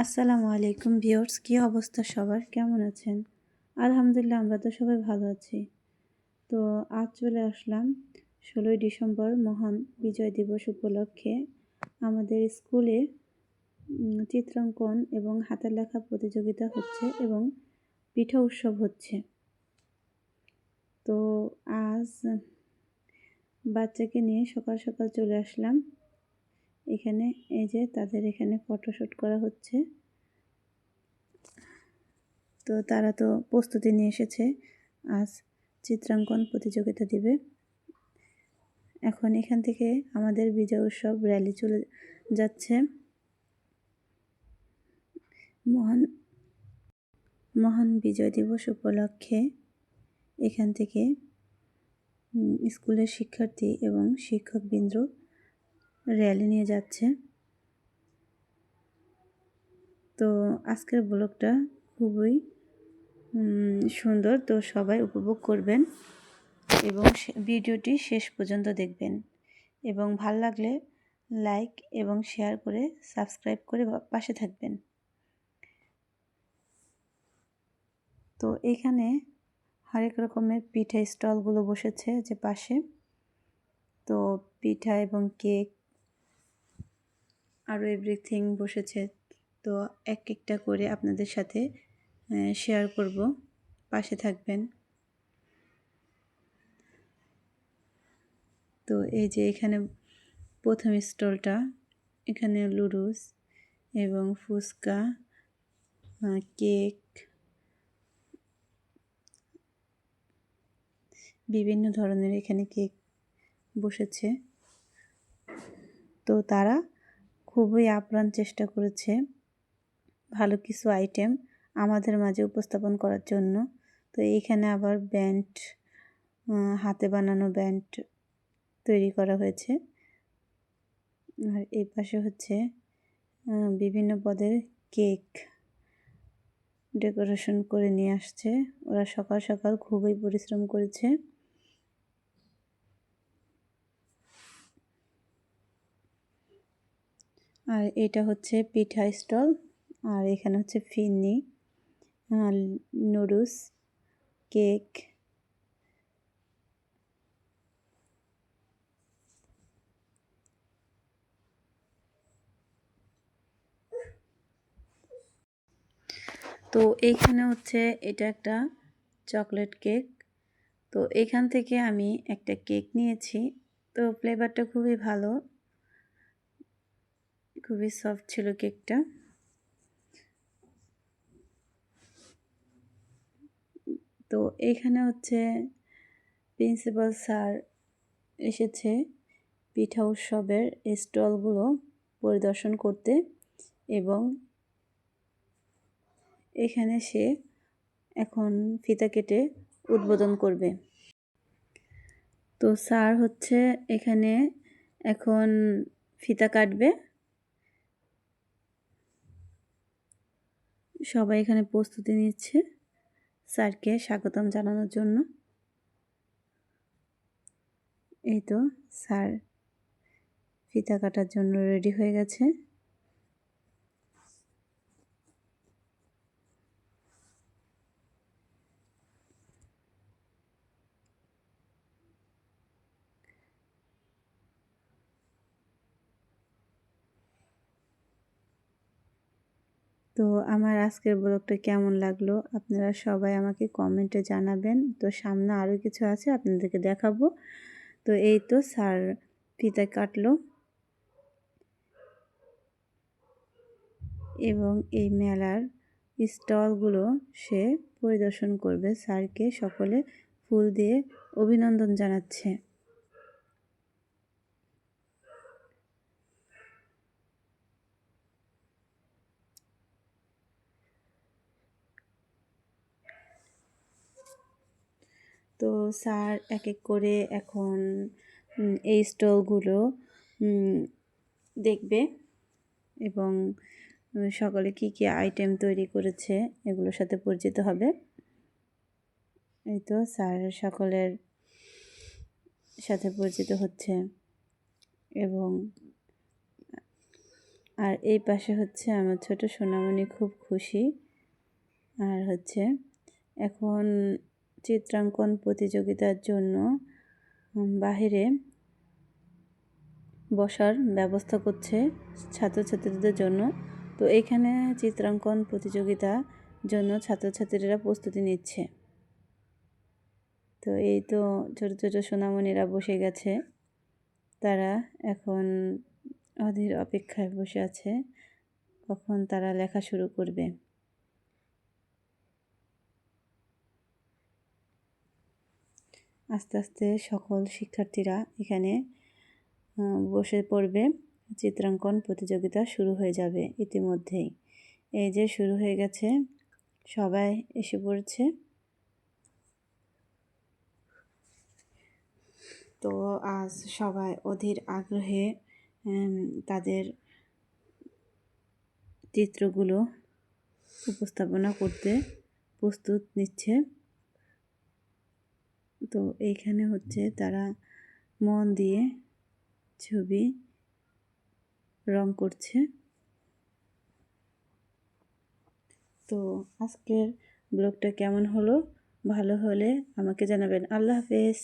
আসসালামু আলাইকুম ভিউয়ার্স, কী অবস্থা সবার, কেমন আছেন? আলহামদুলিল্লাহ, আমরা তো সবাই ভালো আছি। তো আজ চলে আসলাম 16ই ডিসেম্বর মহান বিজয় দিবস উপলক্ষে আমাদের স্কুলে চিত্রাঙ্কন এবং হাতের লেখা প্রতিযোগিতা হচ্ছে এবং পিঠা উৎসব হচ্ছে। তো আজ বাচ্চাকে নিয়ে সকাল সকাল চলে আসলাম এখানে। এই যে তাদের এখানে ফটোশ্যুট করা হচ্ছে। তো তারা তো প্রস্তুতি নিয়ে এসেছে, আজ চিত্রাঙ্কন প্রতিযোগিতা দিবে। এখন এখান থেকে আমাদের বিজয় উৎসব র্যালি চলে যাচ্ছে। মহান বিজয় দিবস উপলক্ষে এখান থেকে স্কুলের শিক্ষার্থী এবং শিক্ষকবৃন্দ র্যালি নিয়ে যাচ্ছে। তো আজকের ব্লগটা খুবই সুন্দর, তো সবাই উপভোগ করবেন এবং ভিডিওটি শেষ পর্যন্ত দেখবেন এবং ভালো লাগলে লাইক এবং শেয়ার করে সাবস্ক্রাইব করে পাশে থাকবেন। তো এখানে হরেক রকমের পিঠা স্টলগুলো বসেছে যে পাশে। তো পিঠা এবং কেক আরও এভরিথিং বসেছে। তো এক একটা করে আপনাদের সাথে শেয়ার করব, পাশে থাকবেন। তো এই যে এখানে প্রথম স্টলটা, এখানে লুডুস এবং ফুচকা, কেক, বিভিন্ন ধরনের এখানে কেক বসেছে। তো তারা খুবই আপ্রাণ চেষ্টা করেছে ভালো কিছু আইটেম আমাদের মাঝে উপস্থাপন করার জন্য। তো এইখানে আবার ব্যান্ড, হাতে বানানো ব্যান্ড তৈরি করা হয়েছে। আর এই পাশে হচ্ছে বিভিন্ন পদের কেক ডেকোরেশন করে নিয়ে আসছে। ওরা সকাল সকাল খুবই পরিশ্রম করেছে। আর এটা হচ্ছে পিঠা স্টল। আর এখানে হচ্ছে ফিরনি, নুডলস, কেক। তো এইখানে হচ্ছে এটা একটা চকলেট কেক। তো এখান থেকে আমি একটা কেক নিয়েছি। তো ফ্লেভারটা খুবই ভালো, খুবই সফট ছিল কেকটা। তো এইখানে হচ্ছে প্রিন্সিপাল স্যার এসেছে পিঠা উৎসবের স্টলগুলো পরিদর্শন করতে এবং এখানে সে এখন ফিতা কেটে উদ্বোধন করবে। তো স্যার হচ্ছে এখানে এখন ফিতা কাটবে। সবাই এখানে প্রস্তুতি নিচ্ছে স্যারকে স্বাগতম জানানোর জন্য। এই তো স্যার ফিতা কাটার জন্য রেডি হয়ে গেছে। তো আমার আজকের ব্লগটা কেমন লাগলো আপনারা সবাই আমাকে কমেন্টে জানাবেন। তো সামনে আরও কিছু আছে, আপনাদেরকে দেখাবো। তো এই তো স্যার ফিতা কাটলো এবং এই মেলার স্টলগুলো সে পরিদর্শন করবে। স্যারকে সকলে ফুল দিয়ে অভিনন্দন জানাচ্ছে। তো স্যার এক এক করে এখন এই স্টলগুলো দেখবে এবং সকলে কি কি আইটেম তৈরি করেছে এগুলোর সাথে পরিচিত হবে। এই তো স্যার সকলের সাথে পরিচিত হচ্ছে এবং আর এই পাশে হচ্ছে আমার ছোট সোনামণি খুব খুশি। আর হচ্ছে এখন চিত্রাঙ্কন প্রতিযোগিতার জন্য বাহিরে বসার ব্যবস্থা করছে ছাত্রছাত্রীদের জন্য। তো এইখানে চিত্রাঙ্কন প্রতিযোগিতার জন্য ছাত্রছাত্রীরা প্রস্তুতি নিচ্ছে। তো এই তো ছোট ছোট সোনামণিরা বসে গেছে, তারা এখন অধীর অপেক্ষায় বসে আছে কখন তারা লেখা শুরু করবে। আস্তে আস্তে সকল শিক্ষার্থীরা এখানে বসে পড়বে, চিত্রাঙ্কন প্রতিযোগিতা শুরু হয়ে যাবে ইতিমধ্যেই। এই যে শুরু হয়ে গেছে, সবাই এসে পড়েছে। তো আজ সবাই অধীর আগ্রহে তাদের চিত্রগুলো উপস্থাপনা করতে প্রস্তুত নিচ্ছে। তো এইখানে হচ্ছে তারা মন দিয়ে ছবি রং করছে। তো আজকের ব্লগটা কেমন হলো, ভালো হলে আমাকে জানাবেন। আল্লাহ হাফেজ।